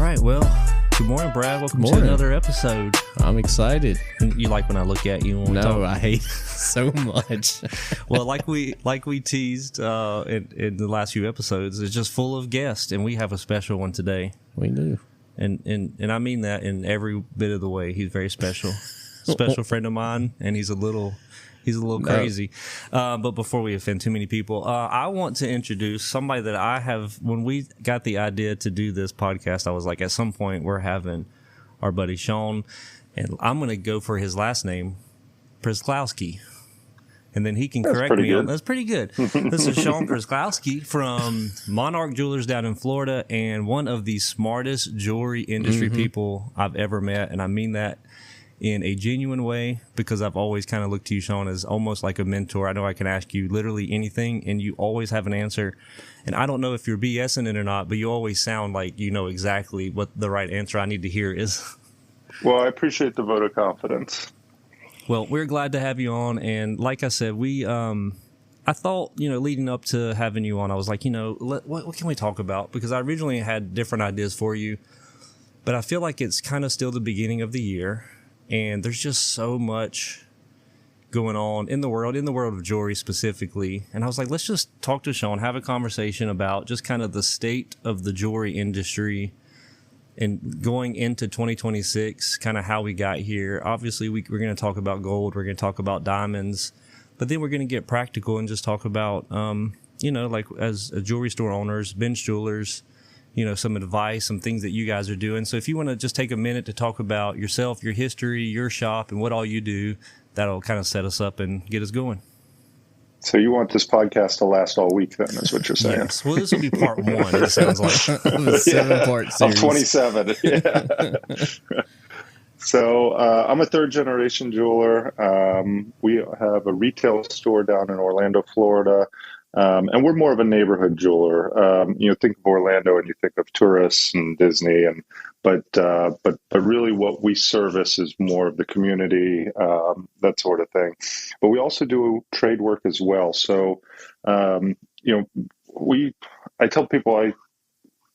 right, well, good morning, Brad. Welcome to another episode. I'm excited. You like when I look at you? No, I hate it so much. Well, like we teased in the last few episodes, it's just full of guests, and we have a special one today. We do. And I mean that in every bit of the way. He's very special. Special friend of mine, and he's a little crazy. But before we offend too many people, I want to introduce somebody that I have. When we got the idea to do this podcast, I was like, at some point we're having our buddy Shawn, and I'm going to go for his last name, Przeclawski. And then he can correct me on that's pretty good. This is Shawn Przeclawski from Monarch Jewelers down in Florida, and one of the smartest jewelry industry people I've ever met. And I mean that in a genuine way, because I've always kind of looked to you, Shawn, as almost like a mentor. I know I can ask you literally anything, and you always have an answer. And I don't know if you're BSing it or not, but you always sound like you know exactly what the right answer I need to hear is. Well, I appreciate the vote of confidence. Well, we're glad to have you on. And like I said, I thought, leading up to having you on, I was like, what can we talk about? Because I originally had different ideas for you, but I feel like it's kind of still the beginning of the year. And there's just so much going on in the world of jewelry specifically. And I was like, let's just talk to Shawn, have a conversation about just kind of the state of the jewelry industry and going into 2026, kind of how we got here. Obviously, we're going to talk about gold. We're going to talk about diamonds. But then we're going to get practical and just talk about, like as jewelry store owners, bench jewelers, some advice, some things that you guys are doing. So if you want to just take a minute to talk about yourself, your history, your shop, and what all you do, that'll kind of set us up and get us going. So you want this podcast to last all week, then, is what you're saying? Yes. Well, this will be part one, it sounds like. A 7-part series. Of 27. Yeah. So I'm a third-generation jeweler. We have a retail store down in Orlando, Florida. And we're more of a neighborhood jeweler. Think of Orlando and you think of tourists and Disney, but really what we service is more of the community, that sort of thing. But we also do trade work as well. So, I tell people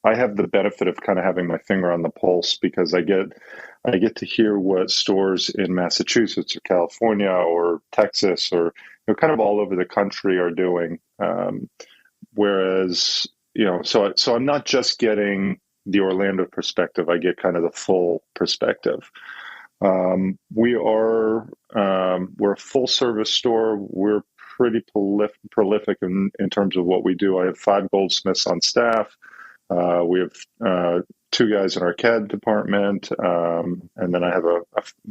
I have the benefit of kind of having my finger on the pulse, because I get to hear what stores in Massachusetts or California or Texas or kind of all over the country are doing. Whereas, so I'm not just getting the Orlando perspective. I get kind of the full perspective. We're a full service store. We're pretty prolific in terms of what we do. I have 5 goldsmiths on staff. We have 2 guys in our CAD department. And then I have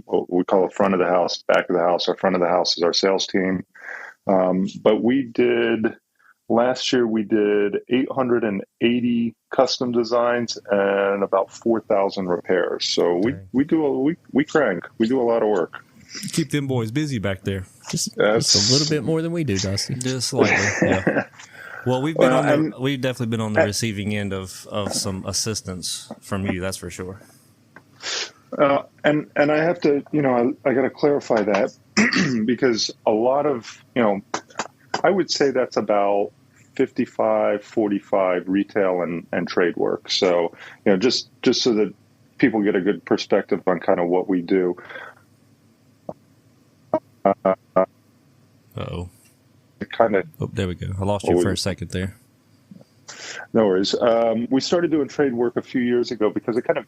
what we call a front of the house, back of the house. Our front of the house is our sales team. But last year we did 880 custom designs and about 4,000 repairs. So we do a lot of work. Keep them boys busy back there. Just a little bit more than we do, Dusty. Just slightly. Yeah. Well, we've definitely been on the receiving end of some assistance from you. That's for sure. And I have to, I got to clarify that because a lot of, I would say that's about 55-45 retail and trade work. So, just so that people get a good perspective on kind of what we do. Uh-oh. There we go. I lost you for a second there. No worries. We started doing trade work a few years ago because it kind of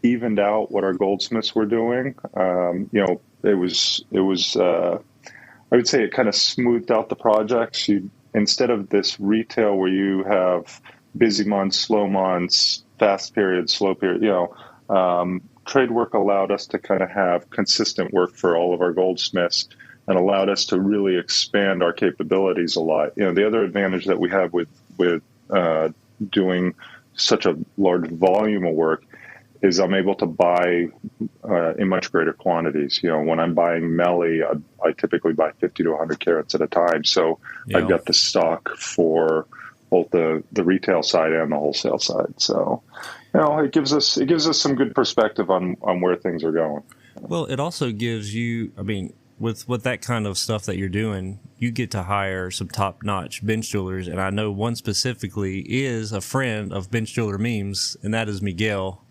evened out what our goldsmiths were doing. It was I would say it kind of smoothed out the projects. Instead of this retail where you have busy months, slow months, fast periods, slow period, trade work allowed us to kind of have consistent work for all of our goldsmiths and allowed us to really expand our capabilities a lot. The other advantage that we have with doing such a large volume of work is I'm able to buy in much greater quantities. When I'm buying Melly, I typically buy 50 to 100 carats at a time. So I've got the stock for both the retail side and the wholesale side. So, it gives us some good perspective on where things are going. Well, it also gives you, with that kind of stuff that you're doing, you get to hire some top-notch bench jewelers, and I know one specifically is a friend of bench jeweler memes, and that is Miguel.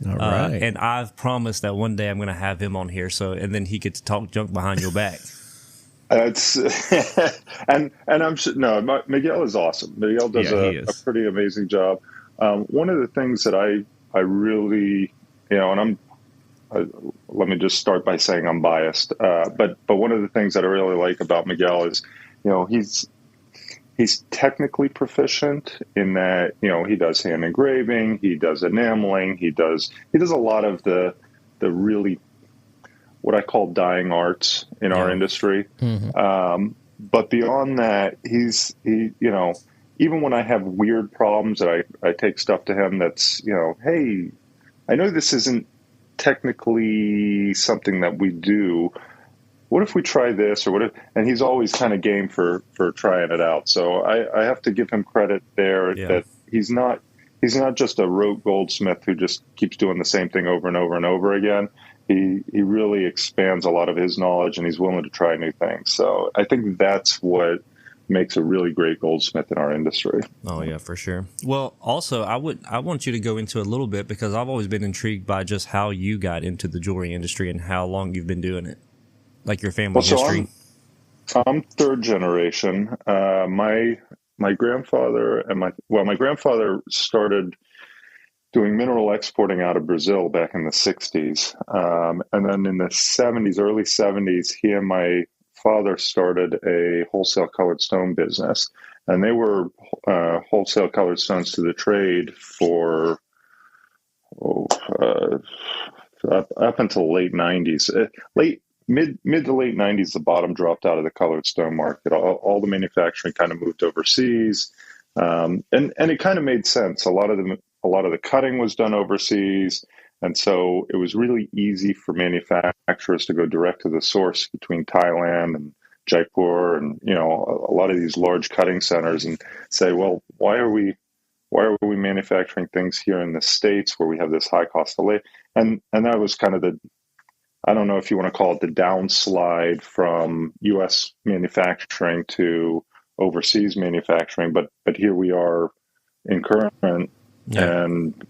All right. And I've promised that one day I'm going to have him on here, and then he gets to talk junk behind your back. That's and I'm sure, no, Miguel is awesome. Miguel does a pretty amazing job. One of the things that I really, and let me just start by saying I'm biased, but one of the things that I really like about Miguel is, he's technically proficient in that, he does hand engraving, he does enameling, he does a lot of the really what I call dying arts in our industry. Mm-hmm. But beyond that, he even when I have weird problems that I take stuff to him that's, hey, I know this isn't technically something that we do. What if we try this, or what if? And he's always kind of game for trying it out. So I have to give him credit there that he's not just a rote goldsmith who just keeps doing the same thing over and over and over again. He really expands a lot of his knowledge, and he's willing to try new things. So I think that's what makes a really great goldsmith in our industry. Oh yeah, for sure. Well, also I want you to go into a little bit, because I've always been intrigued by just how you got into the jewelry industry and how long you've been doing it, like your family history. I'm third generation. My grandfather and my grandfather started doing mineral exporting out of Brazil back in the 60s. And then in the 70s, early 70s, he and my father started a wholesale colored stone business. And they were wholesale colored stones to the trade for up until late 90s. Mid to late 90s, the bottom dropped out of the colored stone market. All the manufacturing kind of moved overseas. And it kind of made sense. A lot of the cutting was done overseas, and so it was really easy for manufacturers to go direct to the source between Thailand and Jaipur and a lot of these large cutting centers, and say, well, why are we manufacturing things here in the States where we have this high cost of labor? And that was kind of I don't know if you want to call it the downslide from U.S. manufacturing to overseas manufacturing, but here we are in current. Yeah. And,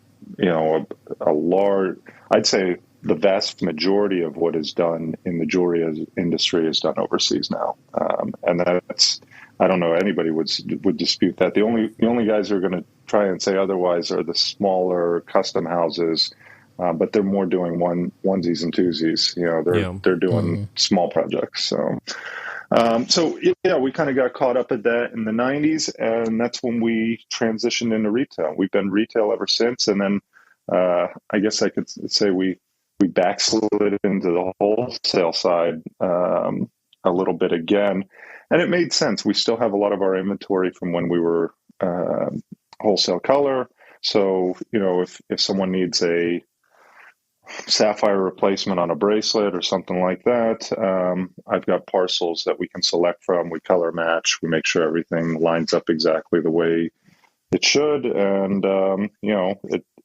a large, I'd say the vast majority of what is done in the jewelry industry is done overseas now. And that's, I don't know, anybody would dispute that. The only guys who are going to try and say otherwise are the smaller custom houses, but they're more doing onesies and twosies. They're doing small projects. So we kind of got caught up at that in the 90s, and that's when we transitioned into retail. We've been retail ever since, and then I guess I could say we backslid into the wholesale side a little bit again, and it made sense. We still have a lot of our inventory from when we were wholesale color. So if someone needs a sapphire replacement on a bracelet or something like that, I've got parcels that we can select from. We color match. We make sure everything lines up exactly the way it should, and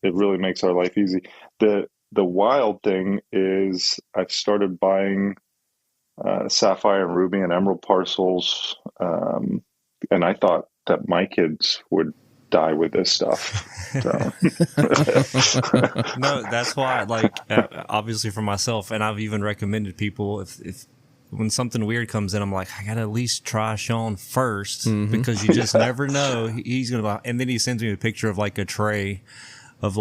it really makes our life easy. The wild thing is I've started buying sapphire and ruby and emerald parcels, and I thought that my kids would die with this stuff. So. No, that's why, obviously for myself, and I've even recommended people, if when something weird comes in, I'm like, I gotta at least try Shawn first, because you just never know. He's gonna buy, and then he sends me a picture of a tray of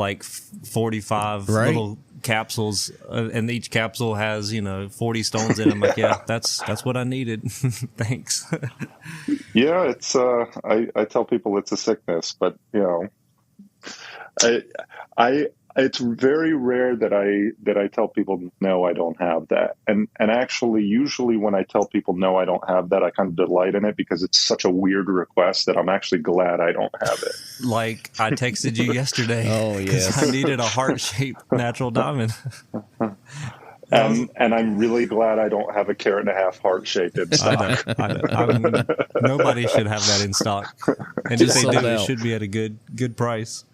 45 little capsules, and each capsule has 40 stones in it. I'm like, yeah, that's what I needed. Thanks. Yeah, it's I tell people it's a sickness, but it's very rare that I tell people no, I don't have that, and actually usually when I tell people no, I don't have that, I kind of delight in it, because it's such a weird request that I'm actually glad I don't have it. Like I texted you yesterday. Oh yes, I needed a heart-shaped natural diamond. And I'm really glad I don't have a 1.5 carat heart shaped in stock. I know. Nobody should have that in stock, and if they do, it should be at a good price.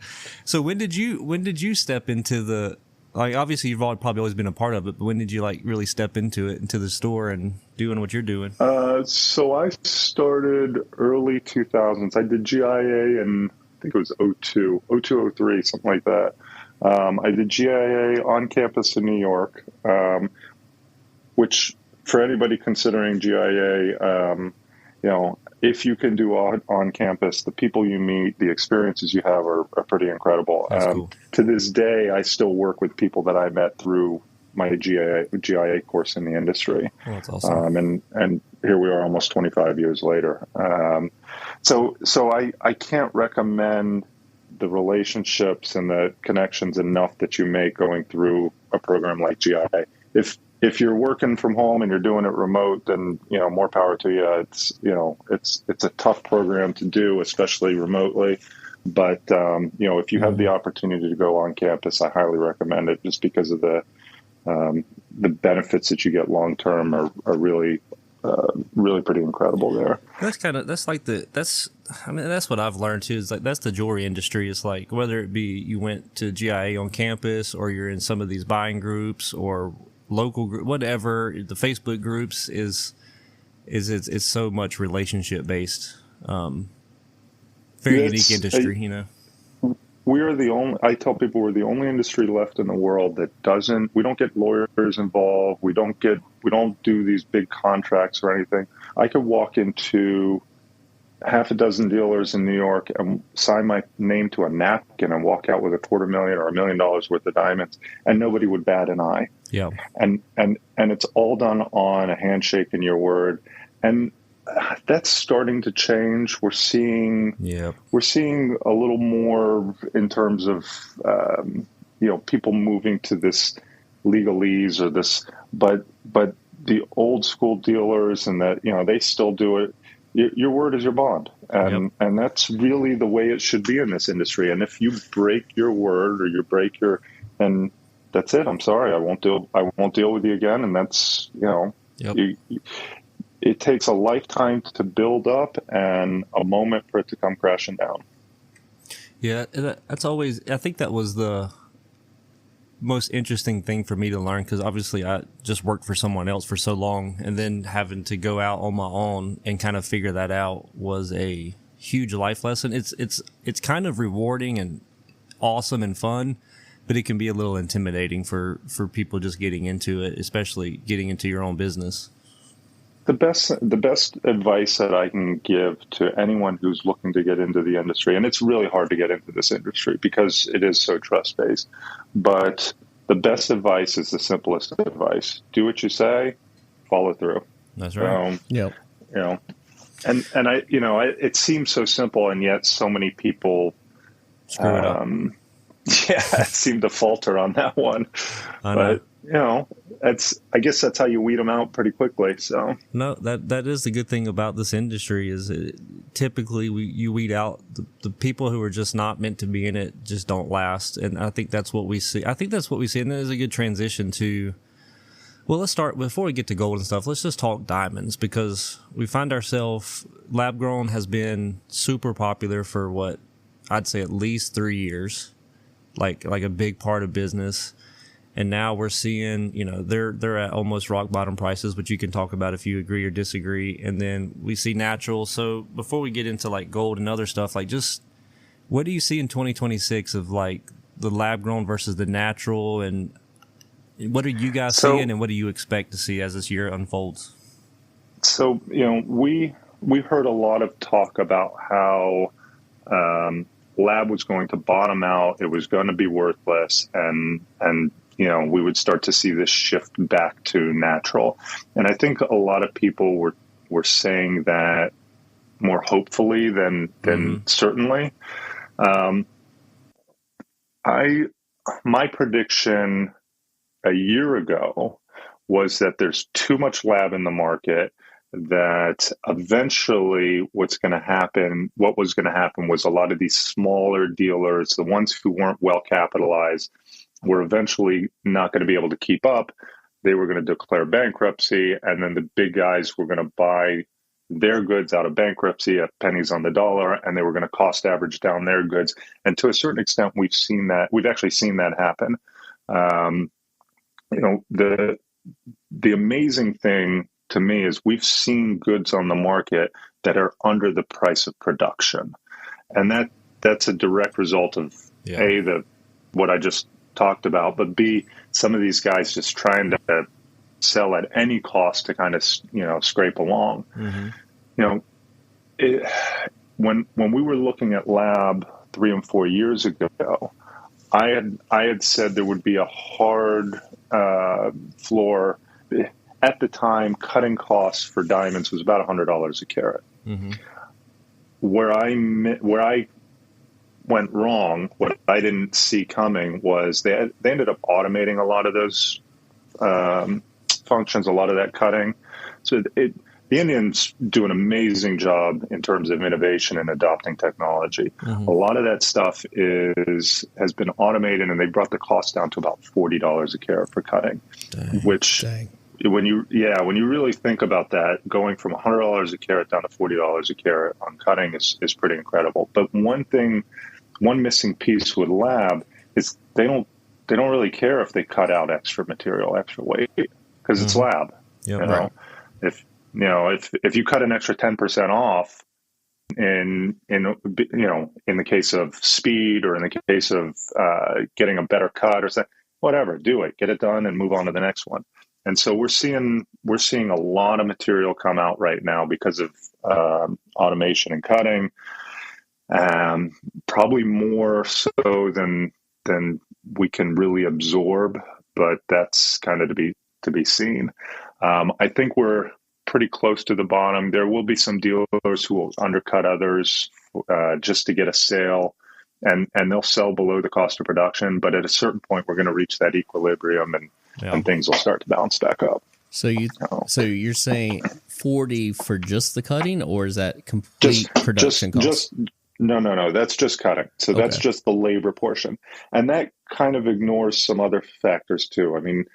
So when did you step into the, obviously you've probably always been a part of it, but when did you really step into it, into the store and doing what you're doing? So I started early 2000s. I did GIA in, I think it was 02, 03, something like that. I did GIA on campus in New York, which for anybody considering GIA, if you can do on campus, the people you meet, the experiences you have are pretty incredible. That's cool. To this day, I still work with people that I met through my GIA course in the industry. Oh, that's awesome. And here we are almost 25 years later. So I can't recommend the relationships and the connections enough that you make going through a program like GIA. If you're working from home and you're doing it remote, then more power to you. It's a tough program to do, especially remotely. But if you have the opportunity to go on campus, I highly recommend it, just because of the benefits that you get long term are really pretty incredible there. That's what I've learned too. Is like, that's the jewelry industry. It's like, whether it be you went to GIA on campus, or you're in some of these buying groups or local group, whatever, the Facebook groups it's so much relationship based. Very unique industry, We are I tell people we're the only industry left in the world that we don't get lawyers involved. We don't do these big contracts or anything. I could walk into half a dozen dealers in New York and sign my name to a napkin and walk out with $250,000 or $1 million worth of diamonds, and nobody would bat an eye. Yeah. And it's all done on a handshake and your word. And that's starting to change. We're seeing a little more in terms of people moving to this legalese or this, but the old school dealers, and that they still do it. Your word is your bond, and that's really the way it should be in this industry. And if you break your word or you break and that's it. I'm sorry, I won't deal with you again. And that's it takes a lifetime to build up and a moment for it to come crashing down. Yeah, that's always. I think that was the most interesting thing for me to learn, because obviously I just worked for someone else for so long, and then having to go out on my own and kind of figure that out was a huge life lesson. It's kind of rewarding and awesome and fun, but it can be a little intimidating for people just getting into it, especially getting into your own business. The best advice that I can give to anyone who's looking to get into the industry, and it's really hard to get into this industry because it is so trust-based, but the best advice is the simplest advice. Do what you say, follow through. That's right. And it seems so simple, and yet so many people screw it up. Seem to falter on that one. I know. But I guess that's how you weed them out pretty quickly. So no, that is the good thing about this industry, is typically you weed out the people who are just not meant to be in it, just don't last. And I think that's what we see. And that is a good transition to, well, let's start, before we get to gold and stuff, let's just talk diamonds, because we find ourselves, lab grown has been super popular for what I'd say at least 3 years, like a big part of business. And now we're seeing, they're at almost rock bottom prices, which you can talk about if you agree or disagree. And then we see natural. So before we get into like gold and other stuff, like, just what do you see in 2026 of like the lab grown versus the natural, and what are you guys seeing, and what do you expect to see as this year unfolds? So, we heard a lot of talk about how lab was going to bottom out. It was going to be worthless, and we would start to see this shift back to natural. And I think a lot of people were saying that more hopefully than certainly. My prediction a year ago was that there's too much lab in the market, that eventually what was going to happen was a lot of these smaller dealers, the ones who weren't well capitalized, were eventually not going to be able to keep up. They were going to declare bankruptcy, and then the big guys were going to buy their goods out of bankruptcy at pennies on the dollar, and they were going to cost average down their goods. And to a certain extent, we've actually seen that happen. The amazing thing to me is we've seen goods on the market that are under the price of production. And that's a direct result of what I just talked about, but B, some of these guys just trying to sell at any cost to kind of, scrape along. Mm-hmm. When we were looking at lab 3 and 4 years ago, I had said there would be a hard floor. At the time, cutting costs for diamonds was about $100 a carat. Mm-hmm. Where I went wrong, what I didn't see coming was they ended up automating a lot of those functions, a lot of that cutting. So the Indians do an amazing job in terms of innovation and adopting technology. Mm-hmm. A lot of that stuff has been automated, and they brought the cost down to about $40 a carat for cutting. Dang. When you really think about that, going from $100 a carat down to $40 a carat on cutting is pretty incredible. But one missing piece with lab is they don't really care if they cut out extra material, extra weight, because it's lab. Yep, right. If you cut an extra 10% off in the case of speed, or in the case of getting a better cut or something, whatever, do it, get it done, and move on to the next one. And so we're seeing a lot of material come out right now because of automation and cutting. Probably more so than we can really absorb, but that's kind of to be seen. I think we're pretty close to the bottom. There will be some dealers who will undercut others just to get a sale, and they'll sell below the cost of production. But at a certain point, we're going to reach that equilibrium, and things will start to bounce back up. So you're saying 40 for just the cutting, or is that complete production cost? No. That's just cutting. So that's just the labor portion, and that kind of ignores some other factors too. I mean,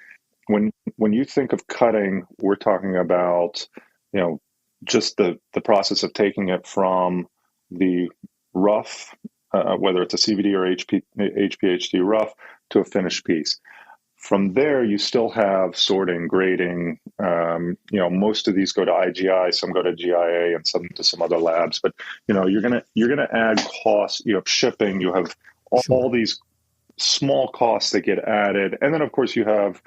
when you think of cutting, we're talking about just the process of taking it from the rough, whether it's a CVD or HPHD rough, to a finished piece. From there, you still have sorting, grading. Most of these go to IGI, some go to GIA, and some to some other labs. But you're gonna add costs. You have shipping. You have all these small costs that get added, and then of course you have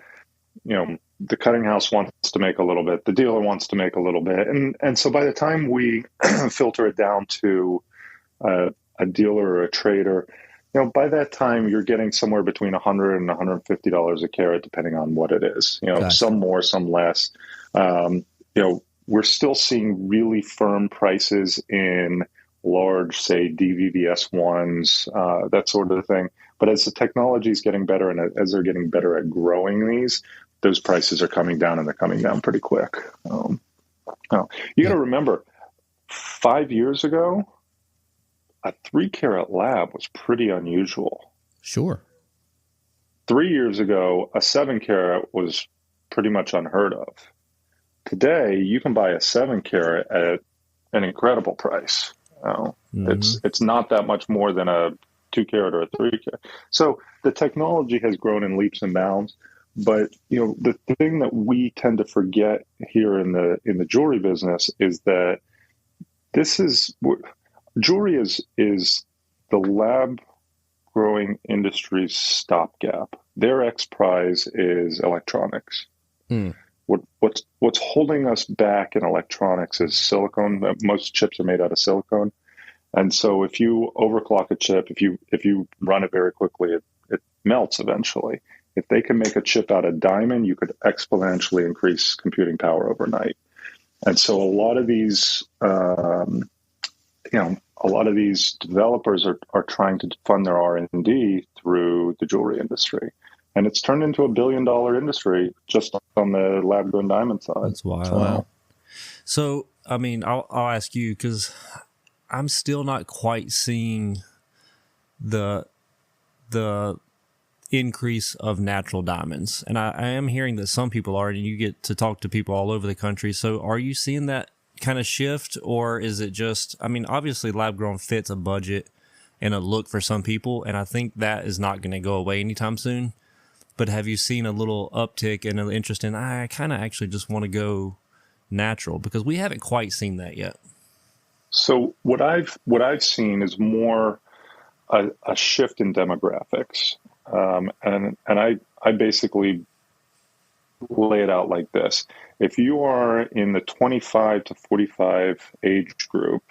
the cutting house wants to make a little bit, the dealer wants to make a little bit, and so by the time we filter it down to a dealer or a trader, by that time, you're getting somewhere between $100 and $150 a carat, depending on what it is. Gotcha. Some more, some less. We're still seeing really firm prices in large, say, DVVS ones, that sort of thing. But as the technology is getting better, and as they're getting better at growing these, those prices are coming down, and they're coming down pretty quick. You got to remember, 5 years ago, a 3-carat lab was pretty unusual. Sure. 3 years ago, a 7-carat was pretty much unheard of. Today, you can buy a 7-carat at an incredible price. It's not that much more than a 2-carat or a 3-carat. So the technology has grown in leaps and bounds. But the thing that we tend to forget here in the jewelry business is that jewelry is the lab growing industry's stopgap. Their X prize is electronics. What's holding us back in electronics is silicone. Most chips are made out of silicone, and so if you overclock a chip, if you run it very quickly, it melts eventually. If they can make a chip out of diamond, you could exponentially increase computing power overnight. And so a lot of these developers are trying to fund their R&D through the jewelry industry. And it's turned into $1 billion industry just on the lab-grown diamond side. That's wild. Wow. So, I mean, I'll ask you, because I'm still not quite seeing the increase of natural diamonds. And I am hearing that some people are, and you get to talk to people all over the country. So are you seeing that kind of shift, or is it just, I mean, obviously lab grown fits a budget and a look for some people, and I think that is not going to go away anytime soon. But have you seen a little uptick and an interest in, I kind of actually just want to go natural? Because we haven't quite seen that yet. So what I've seen is more a shift in demographics. And I basically lay it out like this. If you are in the 25 to 45 age group,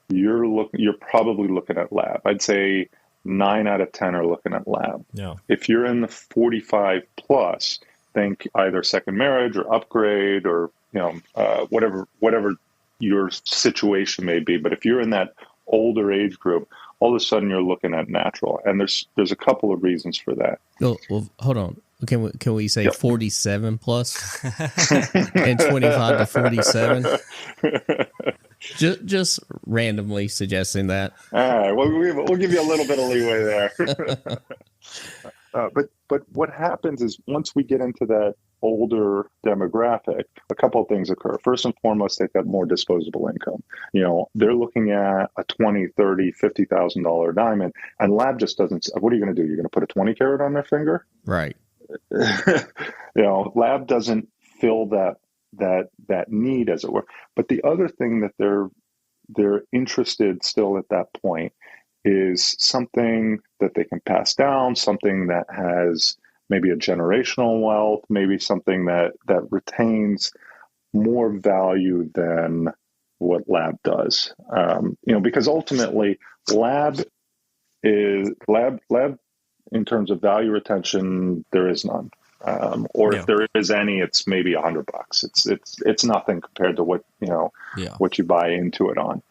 you're probably looking at lab. I'd say 9 out of 10 are looking at lab. Yeah. If you're in the 45 plus, think either second marriage or upgrade or, whatever your situation may be. But if you're in that older age group, all of a sudden you're looking at natural. And there's a couple of reasons for that. Well, hold on. Can we say 47 plus and 25 to 47? Just randomly suggesting that. All right, well, we'll give you a little bit of leeway there. But what happens is once we get into that older demographic, a couple of things occur. First and foremost, they've got more disposable income. They're looking at a $20,000, $30,000, $50,000 diamond, and lab just doesn't. What are you going to do? You're going to put a 20 carat on their finger? Right. Lab doesn't fill that need, as it were. But the other thing that they're interested still at that point is something that they can pass down, something that has maybe a generational wealth, maybe something that retains more value than what lab does. Because ultimately lab in terms of value retention, there is none. If there is any, it's maybe $100. It's nothing compared to what you buy into it on.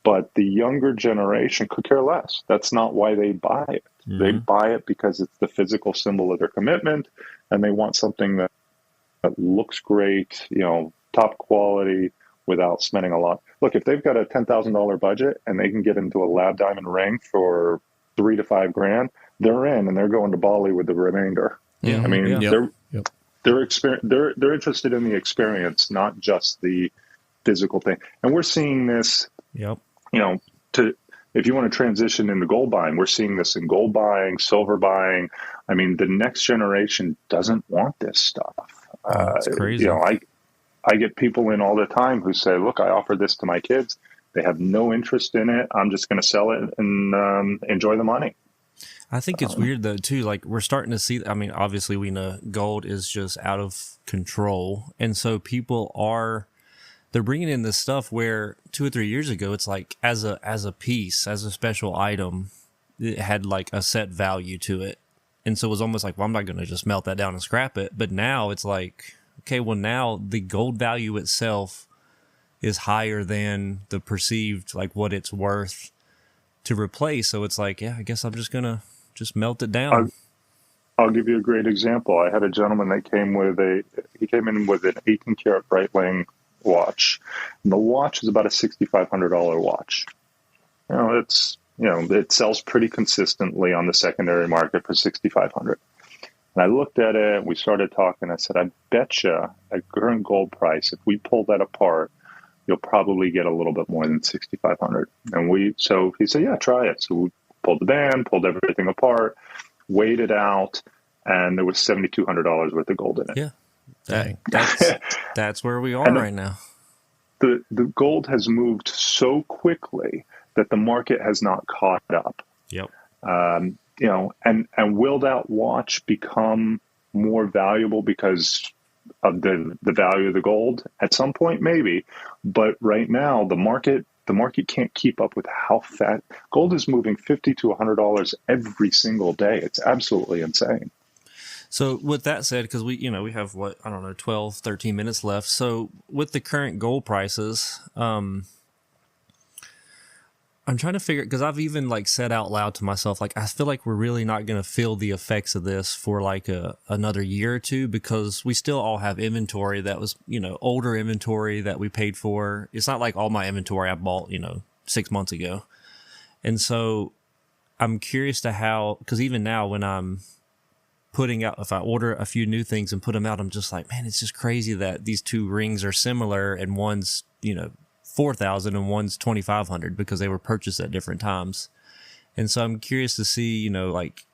But the younger generation could care less. That's not why they buy it. Mm-hmm. They buy it because it's the physical symbol of their commitment, and they want something that looks great, top quality, without spending a lot. Look, if they've got a $10,000 budget and they can get into a lab diamond ring for $3,000 to $5,000, they're in, and they're going to Bali with the remainder. Yeah. I mean, they're interested in the experience, not just the physical thing. And we're seeing this. Yep. If you want to transition into gold buying, we're seeing this in gold buying, silver buying. I mean, the next generation doesn't want this stuff. That's crazy. I get people in all the time who say, "Look, I offer this to my kids. They have no interest in it. I'm just going to sell it and enjoy the money." I think it's weird though too. Like we're starting to see. I mean, obviously we know gold is just out of control, and so people they're bringing in this stuff where 2 or 3 years ago, it's like as a piece, as a special item, it had like a set value to it. And so it was almost like, well, I'm not going to just melt that down and scrap it. But now it's like, okay, well now the gold value itself is higher than the perceived, like what it's worth to replace. So it's like, yeah, I guess I'm just going to just melt it down. I'll give you a great example. I had a gentleman that came in with an 18 karat Breitling watch, and the watch is about a $6,500 watch. It sells pretty consistently on the secondary market for $6,500. And I looked at it, we started talking. I said, I bet you at current gold price, if we pull that apart, you'll probably get a little bit more than $6,500. So he said, yeah, try it. So we pulled the band, pulled everything apart, weighed it out, and there was $7,200 worth of gold in it. Yeah. That's where we are right now. The gold has moved so quickly that the market has not caught up. Yep. And will that watch become more valuable because of the value of the gold at some point? Maybe, but right now the market can't keep up with how fast gold is moving. $50 to $100 every single day. It's absolutely insane. So with that said, because we have 12, 13 minutes left. So with the current gold prices, I'm trying to figure, because I've even like said out loud to myself, like, I feel like we're really not going to feel the effects of this for like another year or two, because we still all have inventory that was, older inventory that we paid for. It's not like all my inventory I bought, 6 months ago. And so I'm curious to because even now when I'm putting out, if I order a few new things and put them out, I'm just like, man, it's just crazy that these two rings are similar and one's, $4,000 and one's $2,500 because they were purchased at different times. And so I'm curious to see, like,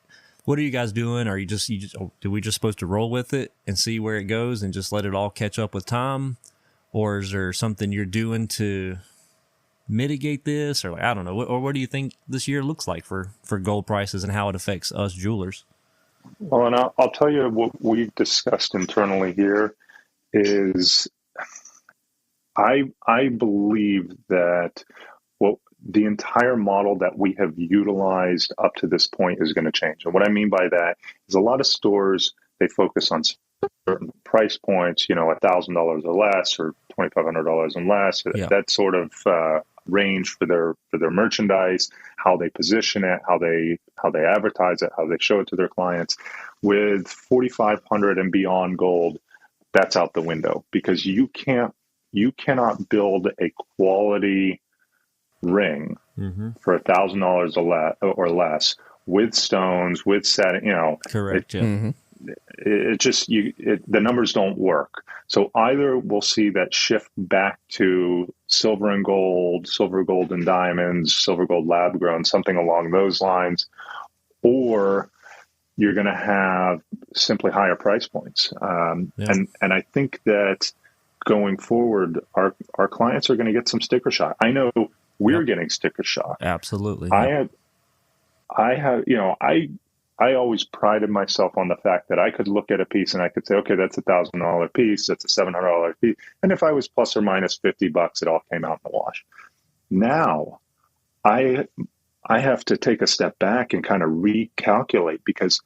what are you guys doing? Are do we just supposed to roll with it and see where it goes and just let it all catch up with time? Or is there something you're doing to mitigate this, or like, I don't know, or what do you think this year looks like for gold prices and how it affects us jewelers? Well, and I'll tell you what we've discussed internally here is I believe that what the entire model that we have utilized up to this point is going to change. And what I mean by that is a lot of stores, they focus on certain price points, $1,000 or less or $2,500 and less. Yeah. That sort of range for their merchandise, how they position it, how they advertise it, how they show it to their clients. With $4,500 and beyond gold, that's out the window, because you cannot build a quality ring for $1,000 or less with stones, with setting. Correct. Yeah. It just the numbers don't work. So either we'll see that shift back to silver and gold, silver, gold and diamonds, silver, gold, lab grown, something along those lines, or you're going to have simply higher price points. And I think that going forward, our clients are going to get some sticker shock. I know we're getting sticker shock. Absolutely. I always prided myself on the fact that I could look at a piece and I could say, okay, that's $1,000 piece, that's a $700 piece, and if I was plus or minus $50, it all came out in the wash. Now, I have to take a step back and kind of recalculate, because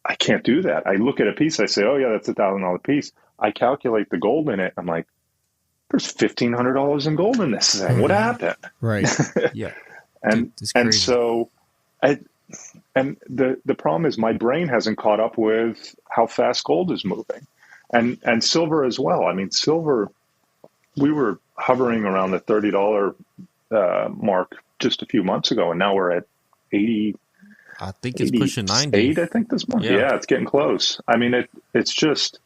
I can't do that. I look at a piece, I say, oh yeah, that's $1,000 piece. I calculate the gold in it. I'm like, there's $1,500 in gold in this thing. What happened? Right. Yeah. And so the problem is my brain hasn't caught up with how fast gold is moving, and silver as well. I mean, silver, we were hovering around the $30 mark just a few months ago, and now we're at 80. I think it's pushing 90. I think this month. Yeah, it's getting close. I mean, it's just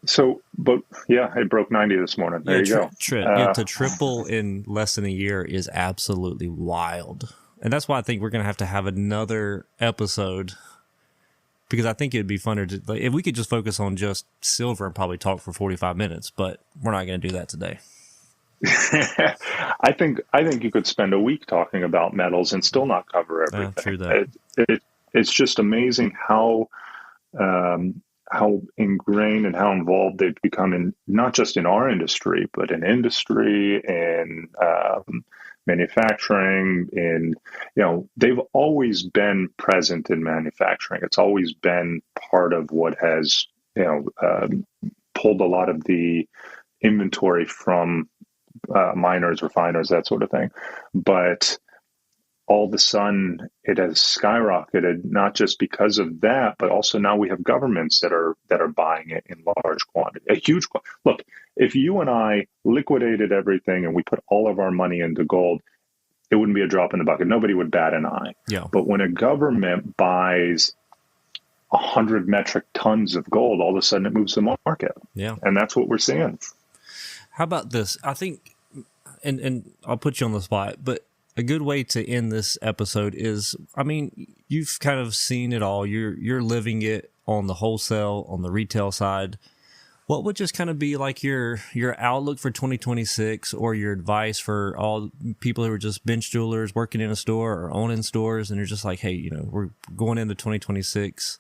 so. But yeah, it broke 90 this morning. There you go. To triple in less than a year is absolutely wild. And that's why I think we're going to have another episode, because I think it'd be funner to, if we could just focus on just silver and probably talk for 45 minutes, but we're not going to do that today. I think you could spend a week talking about metals and still not cover everything. True that. It's just amazing how ingrained and how involved they've become in, not just in our industry, but in industry and manufacturing. They've always been present in manufacturing. It's always been part of what has pulled a lot of the inventory from miners, refiners, that sort of thing. But all of a sudden it has skyrocketed, not just because of that, but also now we have governments that are buying it in large quantity, a huge quantity. Look, if you and I liquidated everything and we put all of our money into gold, it wouldn't be a drop in the bucket. Nobody would bat an eye. Yeah. But when a government buys 100 metric tons of gold, all of a sudden it moves the market. Yeah. And that's what we're seeing. How about this? I think, and I'll put you on the spot, but a good way to end this episode is, I mean, you've kind of seen it all. You're living it on the wholesale, on the retail side. What would just kind of be like your outlook for 2026, or your advice for all people who are just bench jewelers working in a store or owning stores, and you're just like, hey, we're going into 2026.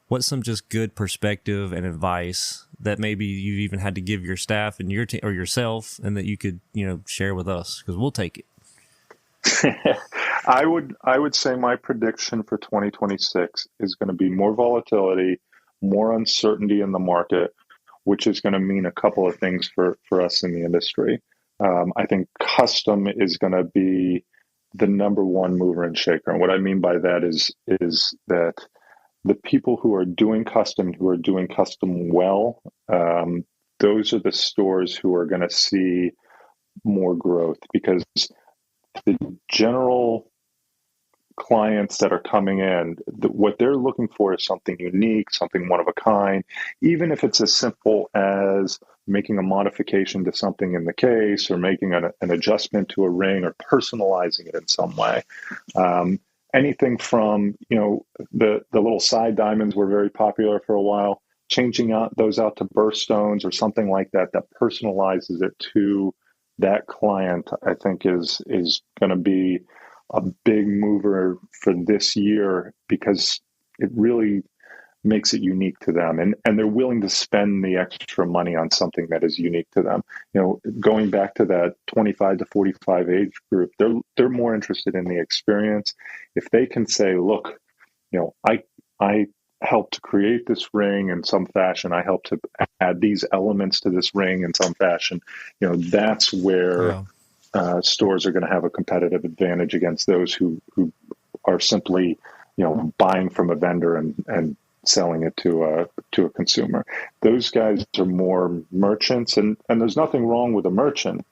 What's some just good perspective and advice that maybe you've even had to give your staff and your team or yourself, and that you could share with us, because we'll take it. I would say my prediction for 2026 is going to be more volatility, more uncertainty in the market, which is going to mean a couple of things for us in the industry. I think custom is going to be the number one mover and shaker. And what I mean by that is that the people who are doing custom well, those are the stores who are going to see more growth, because the general clients that are coming in, what they're looking for is something unique, something one of a kind, even if it's as simple as making a modification to something in the case, or making an adjustment to a ring, or personalizing it in some way. Anything from, the little side diamonds were very popular for a while, changing those out to birthstones or something like that personalizes it to that client, I think, is going to be a big mover for this year because it really makes it unique to them, and they're willing to spend the extra money on something that is unique to them. Going back to that 25 to 45 age group, they're more interested in the experience. If they can say, look, I helped to create this ring in some fashion, I helped to add these elements to this ring in some fashion, that's where stores are going to have a competitive advantage against those who are simply buying from a vendor and selling it to a consumer. Those guys are more merchants, and there's nothing wrong with a merchant,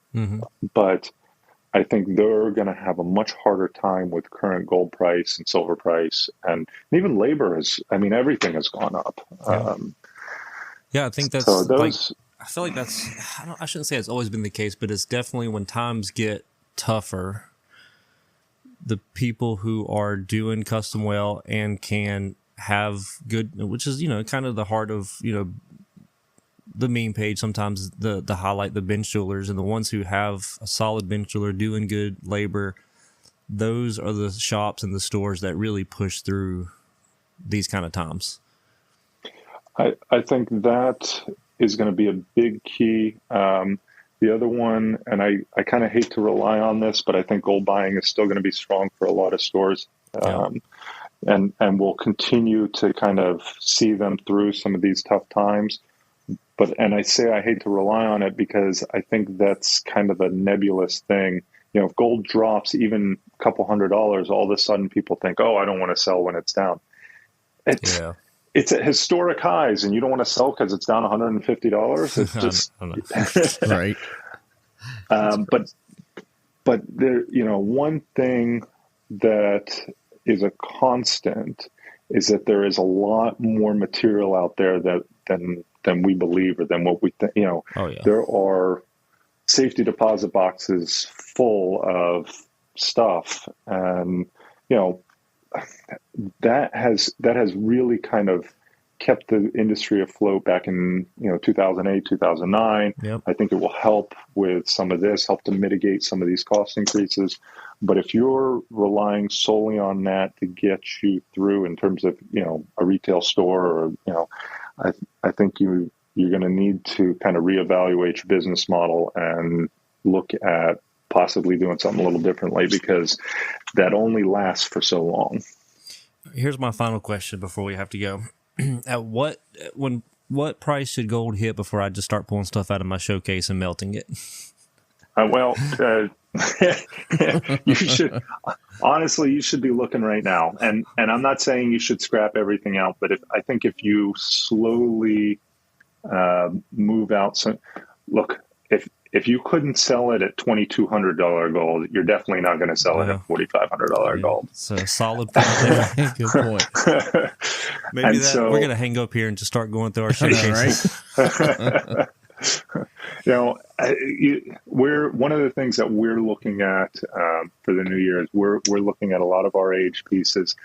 but I think they're going to have a much harder time with current gold price and silver price, and even labor everything has gone up. I think that's I feel like that's, I shouldn't say it's always been the case, but it's definitely when times get tougher, the people who are doing custom well and can have good, which is, kind of the heart of, the meme page, sometimes the highlight the bench jewelers, and the ones who have a solid bench jeweler doing good labor, those are the shops and the stores that really push through these kind of times. I think that is going to be a big key. The other one, and I kind of hate to rely on this, but I think gold buying is still going to be strong for a lot of stores. And we'll continue to kind of see them through some of these tough times. And I say I hate to rely on it because I think that's kind of a nebulous thing. If gold drops even a couple $100, all of a sudden people think, oh, I don't want to sell when it's down. It's at historic highs, and you don't want to sell because it's down $150. It's just right. But there, one thing that is a constant is that there is a lot more material out there than we believe or than what we think. There are safety deposit boxes full of stuff, and that has really kind of kept the industry afloat back in 2008, 2009. I think it will help with some of this, help to mitigate some of these cost increases. But if you're relying solely on that to get you through in terms of a retail store, or I think you're going to need to kind of reevaluate your business model and look at possibly doing something a little differently, because that only lasts for so long. Here's my final question before we have to go. At what price should gold hit before I just start pulling stuff out of my showcase and melting it? You should honestly, be looking right now. And I'm not saying you should scrap everything out, but I think if you slowly move out some, look, if you couldn't sell it at $2,200 gold, you're definitely not going to sell it at $4,500 gold. It's a solid point. Good point. Maybe we're going to hang up here and just start going through our showcases. We're one of the things that we're looking at for the new year is we're looking at a lot of our age pieces.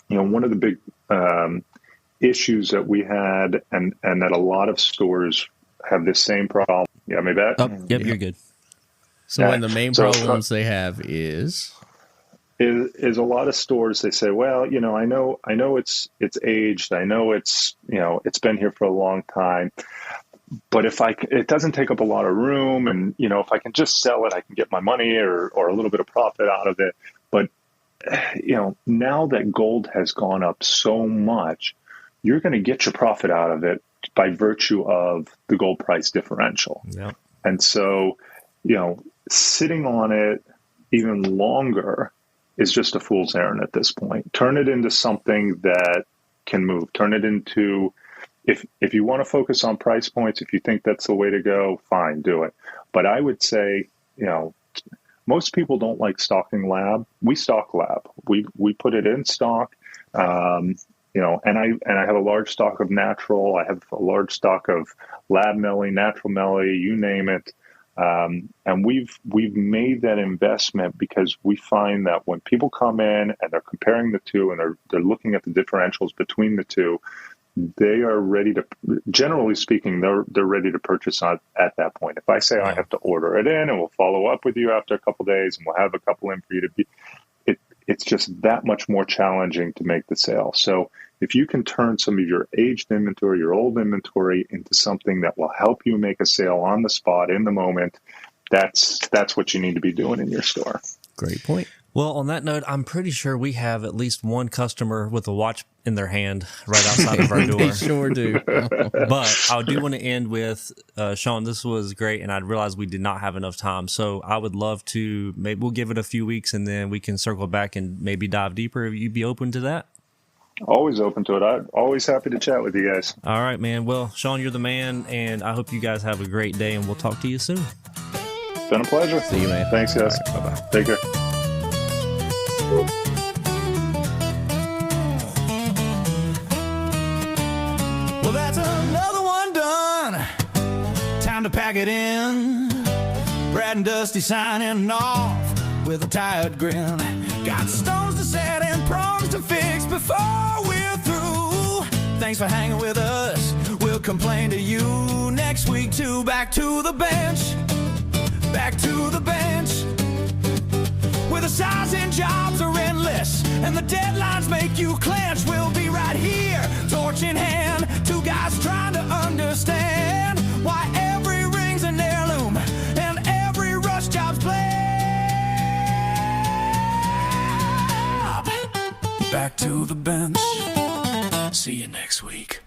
One of the big issues that we had, and that a lot of stores have this same problem. Yeah, maybe that. Yep, you're good. So, one of the main problems they have is a lot of stores, they say, well, I know it's aged. I know it's been here for a long time. But it doesn't take up a lot of room, and if I can just sell it, I can get my money or a little bit of profit out of it. But now that gold has gone up so much, you're going to get your profit out of it by virtue of the gold price differential. Yeah. And so, sitting on it even longer is just a fool's errand at this point. Turn it into something that can move. Turn it into, if you want to focus on price points, if you think that's the way to go, fine, do it. But I would say, most people don't like stocking lab. We stock lab. We put it in stock. And I have a large stock of natural. I have a large stock of lab melly, natural melly, you name it. And we've made that investment because we find that when people come in and they're comparing the two and they're looking at the differentials between the two, they are ready to, generally speaking, they're ready to purchase at that point. If I say I have to order it in and we'll follow up with you after a couple of days and we'll have a couple in for you to be, it's just that much more challenging to make the sale. So if you can turn some of your aged inventory, your old inventory into something that will help you make a sale on the spot in the moment, that's what you need to be doing in your store. Great point. Well, on that note, I'm pretty sure we have at least one customer with a watch in their hand right outside of our door. They sure do. But I do want to end with, Shawn, this was great, and I realized we did not have enough time. So I would love to, maybe we'll give it a few weeks, and then we can circle back and maybe dive deeper. If you'd be open to that? Always open to it. I'm always happy to chat with you guys. All right, man. Well, Shawn, you're the man, and I hope you guys have a great day, and we'll talk to you soon. It's been a pleasure. See you, man. Thanks, guys. Right, bye-bye. Take care. Well, that's another one done. Time to pack it in. Brad and Dusty signing off with a tired grin. Got stones to set and problems to fix before we're through. Thanks for hanging with us. We'll complain to you next week too. Back to the bench. Back to the bench. Where the size and jobs are endless and the deadlines make you clench. We'll be right here, torch in hand. Two guys trying to understand why every ring's an heirloom and every rush job's planned. Back to the bench. See you next week.